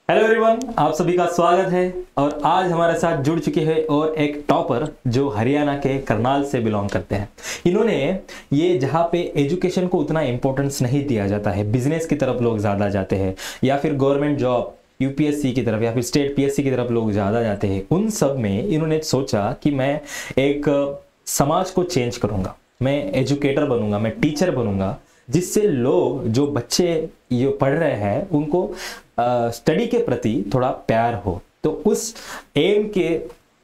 Hello everyone, आप सभी का स्वागत है। और आज हमारे साथ जुड़ चुके हैं और एक टॉपर जो हरियाणा के करनाल से बिलोंग करते हैं। इन्होंने ये जहाँ पे एजुकेशन को उतना इम्पोर्टेंस नहीं दिया जाता है, बिजनेस की तरफ लोग ज़्यादा जाते हैं या फिर गवर्नमेंट जॉब यूपीएससी की तरफ या फिर स्टेट पीएससी की तरफ लोग ज़्यादा जाते हैं, उन सब में इन्होंने सोचा कि मैं एक समाज को चेंज करूँगा, मैं एजुकेटर बनूंगा, मैं टीचर बनूंगा, जिससे लोग जो बच्चे ये पढ़ रहे हैं उनको स्टडी के प्रति थोड़ा प्यार हो। तो उस एम के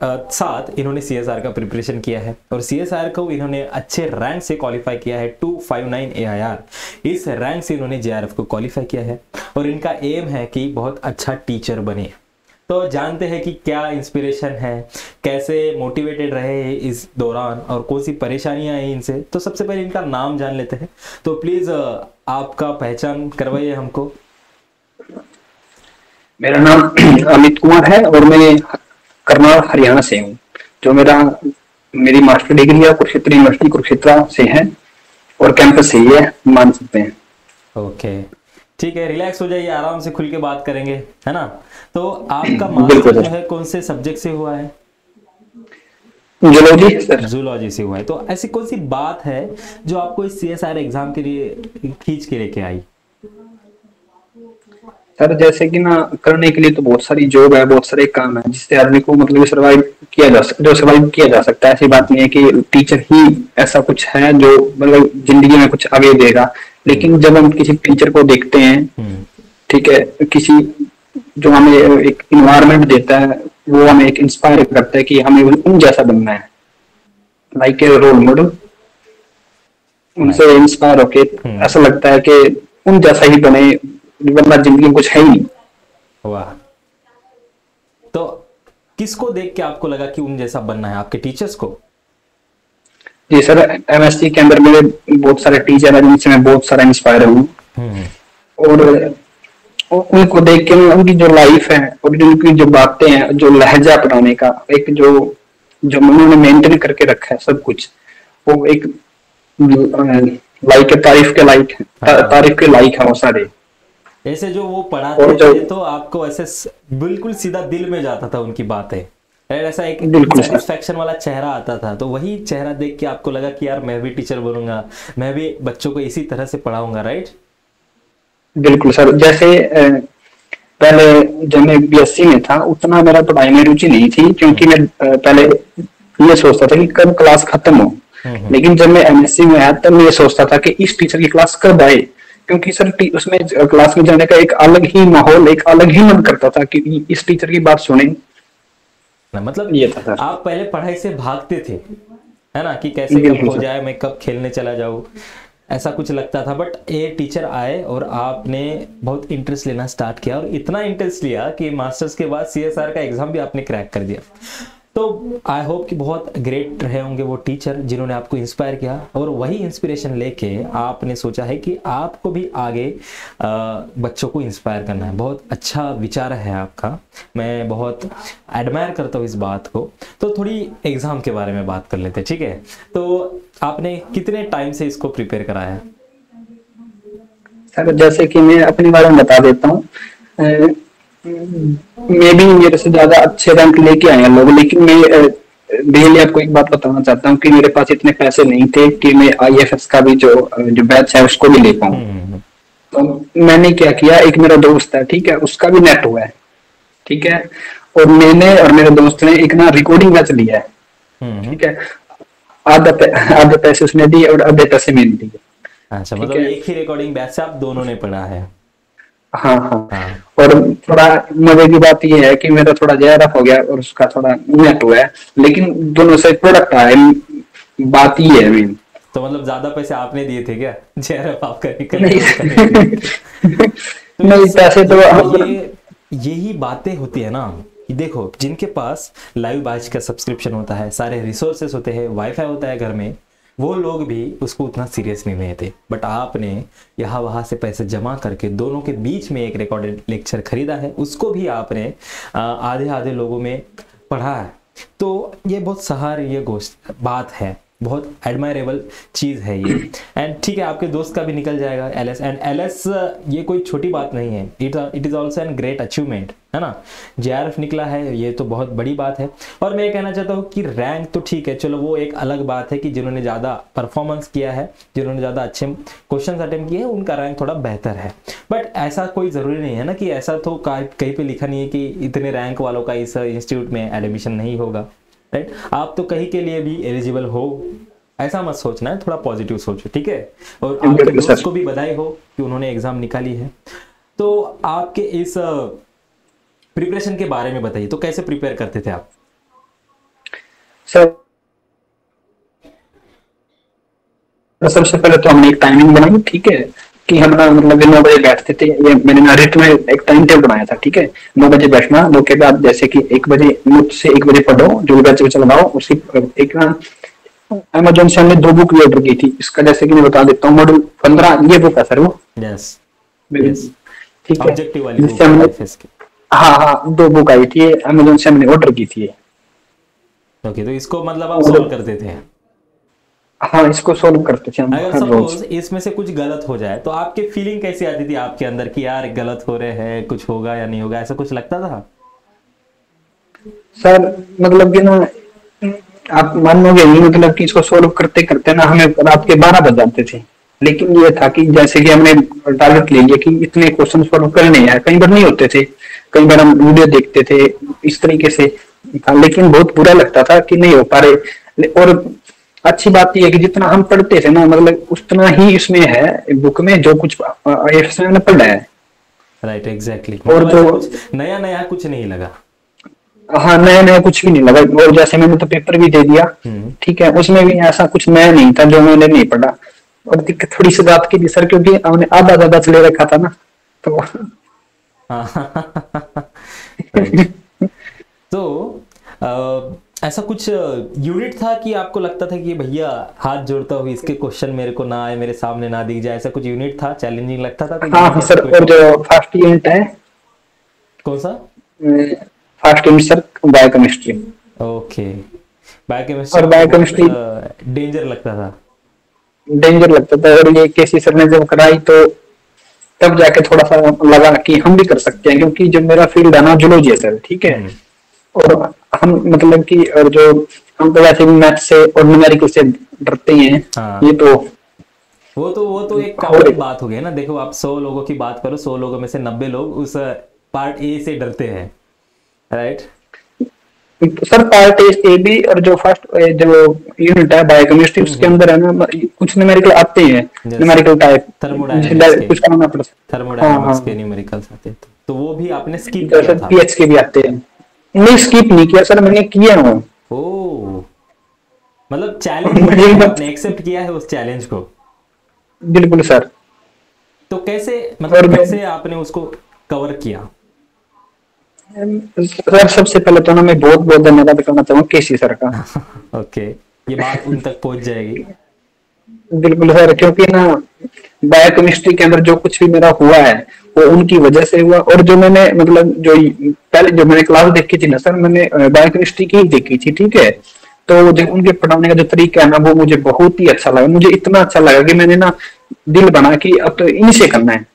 साथ इन्होंने सीएसआर का प्रिपरेशन किया है और सीएसआर को इन्होंने अच्छे रैंक से क्वालिफाई किया है 259 एआईआर। इस रैंक से इन्होंने जेआरएफ को क्वालिफाई किया है और इनका एम है कि बहुत अच्छा टीचर बने। तो जानते हैं कि क्या इंस्पिरेशन है, कैसे मोटिवेटेड रहे इस दौरान और कौन सी परेशानियां आई इनसे। तो सबसे पहले इनका नाम जान लेते हैं। तो प्लीज आपका पहचान करवाइए हमको। मेरा नाम अमित कुमार है और मैं करनाल हरियाणा से हूँ। जो मेरी मास्टर डिग्री है कुरुक्षेत्र यूनिवर्सिटी कुरुक्षेत्र से है और कैंपस से ही है, मान सकते हैं। ओके, ठीक है, रिलैक्स हो जाइए, आराम से खुल के बात करेंगे, है ना। तो आपका मास्टर जो है कौन से सब्जेक्ट से हुआ है? Zoology sir. जूलॉजी से हुआ है। तो ऐसी कौन सी बात है जो आपको इस सीएसआर एग्जाम के लिए खींच के लेके आई? सर जैसे कि ना, करने के लिए तो बहुत सारी जॉब है, बहुत सारे काम है जिससे आदमी को मतलब सर्वाइव किया जा सकता है। ऐसी बात नहीं है कि टीचर ही ऐसा कुछ है जो मतलब जिंदगी में कुछ आगे देगा। लेकिन जब हम किसी टीचर को देखते हैं, ठीक है, किसी जो हमें एक इन्वायरमेंट देता है, वो हमें एक इंस्पायर करता है कि हमें उन जैसा बनना है, लाइक ए रोल मॉडल। उनसे इंस्पायर होके ऐसा लगता है कि उन जैसा ही बने, वरना जिंदगी में कुछ है ही नहीं। वाह। तो किसको देख के आपको लगा कि उन जैसा बनना है? आपके टीचर्स को? जी सर, एमएससी के अंदर मेरे बहुत सारे टीचर हैं जिनसे मैं बहुत सारा इंस्पायर हूँ। और उनको देख के उनकी जो लाइफ है और उनकी जो बातें हैं, जो लहजा अपनाने का एक जो जो उन्होंने मेंटेन करके रखा है सब कुछ, वो एक लाइक तारीफ के लाइक है वो सारे। ऐसे जो वो पढ़ाते थे तो आपको ऐसे बिल्कुल सीधा दिल में जाता था उनकी बातें, ऐसा एक सेटिस्फैक्शन वाला चेहरा आता था। तो वही चेहरा देख के आपको लगा कि यार मैं भी टीचर बनूंगा, मैं भी बच्चों को इसी तरह से पढ़ाऊंगा, राइट? बिल्कुल सर। जैसे पहले जब मैं बीएससी में था उतना मेरा पढ़ाई में रुचि नहीं थी, क्योंकि मैं पहले ये सोचता था कि कब क्लास खत्म हो। लेकिन जब मैं एमएससी में आया तब मैं ये सोचता था कि इस टीचर की क्लास कब आए, क्योंकि सर उसमें क्लास में जाने का एक अलग ही माहौल, एक अलग ही मन करता था कि इस टीचर की बात सुने। मतलब ये था सर, आप पहले पढ़ाई से भागते थे, है ना, कि कैसे कब हो जाए, मैं कब खेलने चला जाऊं, ऐसा कुछ लगता था। बट ये टीचर आए और आपने बहुत इंटरेस्ट लेना स्टार्ट किया और इतना इंटरेस्ट लिया कि मास्टर्स के बाद सीएसआर का एग्जाम भी आपने क्रैक कर दिया। तो आई होप कि बहुत ग्रेट रहे होंगे वो टीचर जिन्होंने आपको इंस्पायर किया और वही इंस्पिरेशन लेके आपने सोचा है कि आपको भी आगे बच्चों को इंस्पायर करना है। बहुत अच्छा विचार है आपका, मैं बहुत एडमायर करता हूँ इस बात को। तो थोड़ी एग्जाम के बारे में बात कर लेते हैं, ठीक है? तो आपने कितने टाइम से इसको प्रिपेयर कराया है? सर जैसे कि मैं अपने बारे में बता देता हूँ, मैं भी मेरे से ज्यादा अच्छे रैंक लेके आए हैं लोग, लेकिन मैं रियली आपको एक बात बताना चाहता हूँ कि मेरे पास इतने पैसे नहीं थे कि मैं आईएफएस का भी जो बैच है उसको भी ले पाऊँ। तो मैंने क्या किया, एक मेरा दोस्त है, ठीक है, उसका भी नेट हुआ है, ठीक है, और मैंने और मेरे दोस्त ने एक ना रिकॉर्डिंग बैच लिया है, ठीक है। आधे पैसे उसने दिए और आधे पैसे मैंने दिए। अच्छा, मतलब एक ही रिकॉर्डिंग बैच से आप दोनों ने पढ़ा है? हाँ हाँ। और थोड़ा मजे की बात यह है कि मेरा थोड़ा जेआरएफ हो गया और उसका थोड़ा नेट हुआ है, लेकिन दोनों से प्रोडक्ट आए, बात ये है मेन। तो मतलब ज्यादा पैसे आपने दिए थे क्या जेआरएफ आपका? नहीं, पैसे तो यही बातें होती है ना कि देखो, जिनके पास लाइव बैच का सब्सक्रिप्शन होता है, सारे रिसोर्सेस होते हैं, वाईफाई होता है घर में, वो लोग भी उसको उतना सीरियस नहीं लेते। बट आपने यहाँ वहाँ से पैसे जमा करके दोनों के बीच में एक रिकॉर्डेड लेक्चर खरीदा है, उसको भी आपने आधे आधे लोगों में पढ़ा है। तो ये बहुत सराहनीय बात है। बहुत एडमायरेबल चीज़ है ये। एंड ठीक है, आपके दोस्त का भी निकल जाएगा एलएस, एंड एलएस ये कोई छोटी बात नहीं है, it is also an great achievement, है ना। जेआरएफ निकला है, ये तो बहुत बड़ी बात है। और मैं ये कहना चाहता हूँ कि रैंक तो ठीक है, चलो वो एक अलग बात है कि जिन्होंने ज़्यादा परफॉर्मेंस किया है, जिन्होंने ज़्यादा अच्छे क्वेश्चन अटेम्प्ट किए हैं, उनका रैंक थोड़ा बेहतर है। बट ऐसा कोई ज़रूरी नहीं है ना कि ऐसा तो कहीं पे लिखा नहीं है कि इतने रैंक वालों का इस इंस्टीट्यूट में एडमिशन नहीं होगा, राइट। आप तो कहीं के लिए भी एलिजिबल हो, ऐसा मत सोचना है, थोड़ा पॉजिटिव सोचो, ठीक है। और आपके दोस्त को भी बधाई हो कि उन्होंने एग्जाम निकाली है। तो आपके इस प्रिपरेशन के बारे में बताइए, तो कैसे प्रिपेयर करते थे आप? सर सबसे पहले तो हमने एक टाइमिंग बनाई, ठीक है, कि हम ना मतलब 9 बजे बैठते थे। ये मैंने ना रिट में एक टाइम टेबल बनाया था, ठीक है। 9 बजे बैठना, 9 के बाद जैसे कि 1 बजे मुझसे 1 बजे पढ़ो, जो बैच चलाओ। उसी एक ना अमेजोन से हमने 2 बुक भी ऑर्डर की थी। इसका जैसे कि मैं बता देता हूँ, मॉडल 15 ये बुक है सर वो, यस ठीक है, ऑब्जेक्टिव वाली जिससे हमने हाँ 2 बुक आई थी, अमेजोन से हमने ऑर्डर की थी। ओके, तो इसको मतलब आप सॉल्व करते थे? हाँ, इसको सॉल्व करते थे हम। अगर सपोज इसमें से कुछ गलत हो जाए तो आपकी फीलिंग कैसी आती थी आपके अंदर कि यार गलत हो रहे हैं, कुछ होगा या नहीं होगा, ऐसा कुछ लगता था? सर मतलब कि ना आप मानोगे नहीं, मतलब कि इसको सॉल्व करते करते ना हमें रात के 12 बज जाते थे। लेकिन ये था कि जैसे कि हमने टारगेट ले लिया कि इतने क्वेश्चन सॉल्व करने हैं। कई बार नहीं होते थे, कई बार हम वीडियो देखते थे इस तरीके से, लेकिन बहुत बुरा लगता था कि नहीं हो पा रहे। और अच्छी बात यह है कि जितना हम पढ़ते थे ना, मतलब उतना ही इसमें है बुक में जो कुछ हमने पढ़ा है। Right, exactly. और जो नया नया कुछ नहीं लगा। हाँ, नया नया कुछ भी नहीं लगा। और जैसे मैंने तो पेपर भी दे दिया, ठीक है, उसमें भी ऐसा कुछ नया नहीं था जो मैंने नहीं पढ़ा। और दिक्कत थोड़ी सी बात की थी सर, क्योंकि हमने आधा ज्यादा ले रखा था ना, तो तो ऐसा कुछ यूनिट था कि आपको लगता था कि भैया हाथ जोड़ता हूँ, इसके क्वेश्चन मेरे को ना आए, मेरे सामने ना दिख जाए, ऐसा कुछ यूनिट था, चैलेंजिंग लगता था? हाँ सर, और जो फर्स्ट यूनिट है, कौन सा first unit sir? Biochemistry. Okay, biochemistry. और बायोकेमिस्ट्री डेंजर लगता था? डेंजर लगता था। और ये केसी सर ने जब कराई तो तब जाके थोड़ा सा लगा कि हम भी कर सकते हैं, क्योंकि जो मेरा फील्ड है ना जूलॉजी है सर, ठीक है। और हम मतलब कि और जो हम तो वैसे भी मैथ से और न्यूमेरिकल से डरते हैं। हाँ। ये तो वो तो एक कॉमन बात हो गई ना। देखो आप 100 लोगों की बात करो, 100 लोगों में से 90 लोग उस पार्ट ए से डरते हैं, राइट सर? पार्ट ए भी और जो फर्स्ट जो यूनिट है बायोकेमिस्ट्री, उसके अंदर है ना कुछ न्यूमेरिकल आते हैं, न्यूमेरिकल टाइप, कुछ करना पड़ता है, थर्मोडायनामिक्स के न्यूमेरिकल्स आते हैं, तो वो भी आपने स्किप किया था? पीएच के भी आते हैं। नहीं, स्किप नहीं किया सर, मैंने किया हूँ। ओह, मतलब चैलेंज आपने एक्सेप्ट किया है उस चैलेंज को? बिल्कुल सर। तो कैसे, मतलब कैसे आपने उसको कवर किया? सर सबसे पहले तो ना मैं बहुत बहुत धन्यवाद करना चाहूंगा केसी सर का। ओके, ये बात उन तक पहुंच जाएगी। बिल्कुल सर, क्योंकि ना बायोकेमिस्ट्री के अंदर जो कुछ भी मेरा हुआ है वो उनकी वजह से हुआ। और जो मैंने मतलब जो पहले जो मैंने क्लास देखी थी ना सर, मैंने बायोकेमिस्ट्री की ही देखी थी, ठीक है। तो जो उनके पढ़ाने का जो तरीका है ना, वो मुझे बहुत ही अच्छा लगा। मुझे इतना अच्छा लगा कि मैंने ना दिल बना कि अब तो इनसे करना है।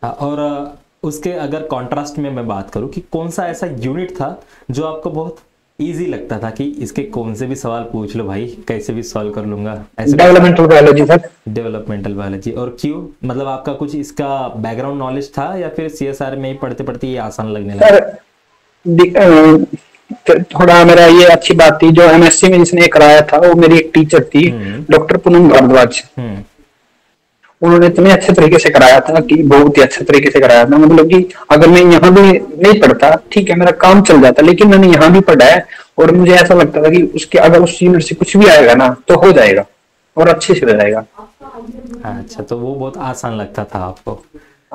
और उसके अगर कॉन्ट्रास्ट में मैं बात करूं कि कौन सा ऐसा यूनिट था जो आपको बहुत इजी लगता था कि इसके कौन से भी सवाल पूछ लो भाई, कैसे भी सॉल्व कर लूंगा? Developmental biology sir. Developmental biology. और क्यों, मतलब आपका कुछ इसका बैकग्राउंड नॉलेज था या फिर सीएसआर में ही पढ़ते पढ़ते ये आसान लगने लगा? सर थोड़ा मेरा ये अच्छी बात थी, जो एमएससी में जिसने कराया था वो मेरी एक टीचर थी, डॉक्टर पूनम भारद्वाज। उन्होंने इतने अच्छे तरीके से कराया था कि बहुत ही अच्छे तरीके से कराया था। मतलब कि अगर मैं यहाँ भी नहीं पढ़ता, ठीक है, मेरा काम चल जाता, लेकिन मैंने यहाँ भी पढ़ा है और मुझे ऐसा लगता था कि उसके अगर उस यूनिट से कुछ भी आएगा ना तो हो जाएगा और अच्छे से हो जाएगा। अच्छा, तो वो बहुत आसान लगता था आपको?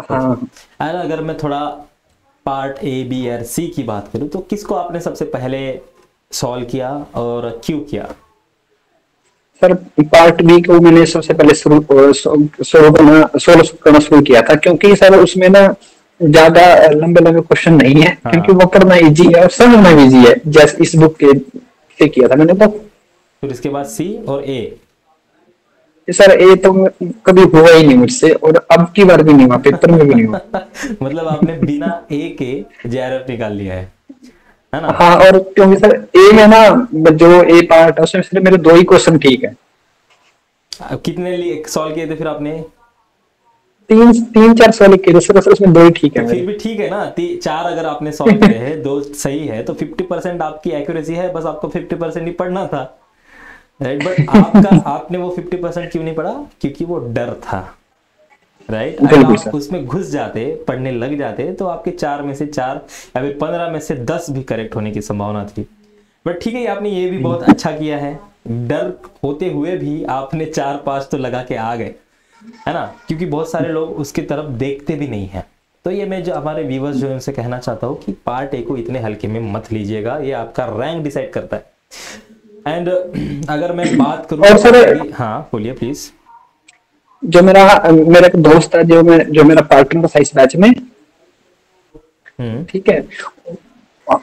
हाँ। अगर मैं थोड़ा पार्ट ए, बी और सी की बात करूं तो किसको आपने सबसे पहले सॉल्व किया और क्यों किया? सर पार्ट बी को मैंने सबसे पहले सोल्व करना शुरू किया था, क्योंकि सर उसमें ना ज्यादा लंबे लंबे क्वेश्चन नहीं है। हाँ। क्योंकि वो करना इजी है और समझना भी इजी है, जैसे इस बुक के से किया था मैंने। तो फिर उसके बाद सी और ए। सर ए तो कभी हुआ ही नहीं मुझसे, और अब की बार भी नहीं हुआ, पेपर में भी नहीं हुआ। मतलब आपने बिना ए के जेआरएफ निकाल लिया है ना? हाँ, और क्योंकि सर ए में ना, जो ए पार्ट है उसमें सिर्फ मेरे 2 ही क्वेश्चन ठीक है। अब कितने सॉल्व किए थे फिर आपने? 3-4 सवाल किए थे सर, उसमें 2 ही ठीक है तो फिर मेरे। भी ठीक है ना, 4 अगर आपने सॉल्व करे हैं, 2 सही है, तो 50% आपकी एक्यूरेसी है, बस आपको 50% ही पढ़ना था, राइट? बट आपने वो 50% क्यों नहीं पढ़ा? क्योंकि वो डर था, राइट? अगर आप उसमें घुस जाते, पढ़ने लग जाते, तो आपके 4 में से 4 या फिर 15 में से 10 भी करेक्ट होने की संभावना थी। बट ठीक है, आपने ये भी बहुत अच्छा किया है, डर होते हुए भी आपने 4-5 तो लगा के आ गए, है ना? क्योंकि बहुत सारे लोग उसकी तरफ देखते भी नहीं है। तो ये मैं जो हमारे व्यूवर्स जो उनसे कहना चाहता हूँ कि पार्ट ए को इतने हल्के में मत लीजिएगा, ये आपका रैंक डिसाइड करता है। एंड अगर मैं बात करूँ, हाँ बोलिए प्लीज। जो मेरा एक दोस्त है, जो मेरा पार्टनर था इस बैच में, ठीक है,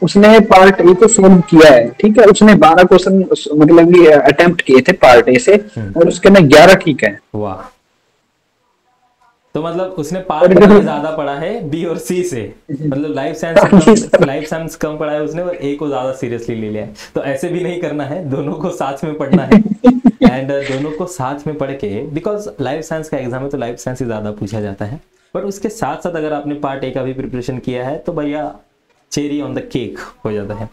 उसने पार्ट ए को सोल्व किया है, ठीक है, उसने 12 क्वेश्चन मतलब ये अटेम्प्ट किए थे पार्ट ए से, और उसके ना 11 ठीक है। वाह! तो मतलब उसने पार्ट ए में ज्यादा पढ़ा है बी और सी से, मतलब लाइफ साइंस कम पढ़ा है उसने, और ए को ज्यादा सीरियसली ले लिया है। तो ऐसे भी नहीं करना है, दोनों को साथ में पढ़ना है, एंड दोनों को साथ में पढ़ के, बिकॉज लाइफ साइंस का एग्जाम है तो लाइफ साइंस ही ज्यादा पूछा जाता है, बट उसके साथ साथ अगर आपने पार्ट ए का भी प्रिपरेशन किया है तो भैया चेरी ऑन द केक हो जाता है।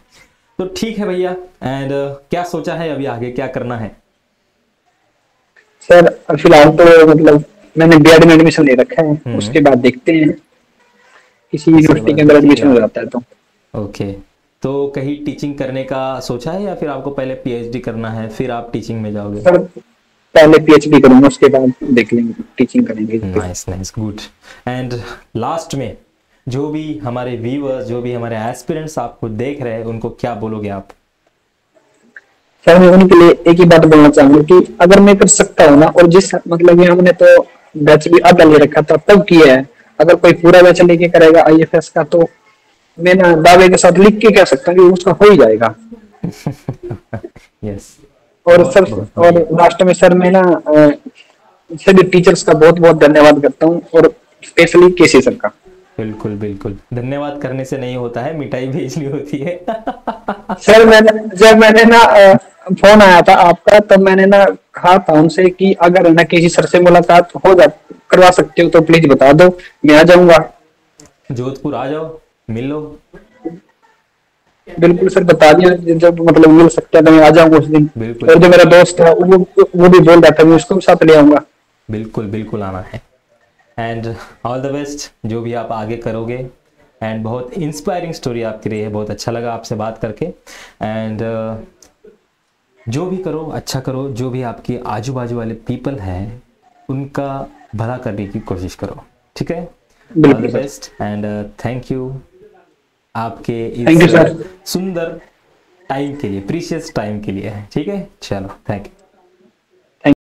तो ठीक है भैया, एंड क्या सोचा है अभी आगे क्या करना है? सर फिलहाल तो मतलब मैंने बीएड में एडमिशन ले रखा है, उसके बाद देखते हैं किसी यूनिवर्सिटी के अंदर एडमिशन हो जाता है तो। ओके, तो कहीं टीचिंग करने का सोचा है या फिर आपको पहले पीएचडी करना है फिर आप टीचिंग में जाओगे? सर पहले पीएचडी करूंगा, उसके बाद देख लेंगे, टीचिंग करेंगे। Nice nice, good. And last में जो भी हमारे व्यूअर्स, जो भी हमारे एस्पिरेंट्स आपको देख रहे हैं, उनको क्या बोलोगे आप? सर मैं उनके लिए एक ही बात बोलना चाहूंगा कि अगर मैं कर सकता हूँ ना, और जिस मतलब ये हमने तो बैच भी आधा ले रखा था तब किया है, अगर कोई पूरा बैच लेके करेगा आईएफएस का, तो मैं ना दावे के साथ लिख के कह सकता हूँ कि उसका हो ही जाएगा। यस। और लास्ट में सर मैं ना सभी टीचर्स का बहुत बहुत धन्यवाद करता हूँ, और स्पेशली केसी सर का। बिल्कुल बिल्कुल, धन्यवाद करने से नहीं होता है, मिठाई भेजनी होती है। सर जब मैंने ना फोन आया था आपका, तब मैंने ना कहा था उनसे कि अगर ना किसी सर से मुलाकात करवा सकते हो तो प्लीज बता दो, मैं आ जाऊंगा। जोधपुर आ जाओ, मिल लो। बिल्कुल सर, बता दिया, जब मतलब मिल सकता है तो मैं आ जाऊंगा उस दिन। और जो मेरा दोस्त है वो भी बोल रहा था, मैं उसको भी साथ ले आऊंगा। बिल्कुल बिल्कुल आना है। एंड ऑल द बेस्ट, जो भी आप आगे करोगे। एंड बहुत इंस्पायरिंग स्टोरी आपकी रही है, बहुत अच्छा लगा आपसे बात करके। एंड जो भी करो अच्छा करो, जो भी आपके आजू बाजू वाले पीपल हैं उनका भला करने की कोशिश करो, ठीक है? All the best and thank you आपके इस सुंदर टाइम के लिए, प्रीशियस टाइम के लिए, ठीक है? चलो, थैंक यू।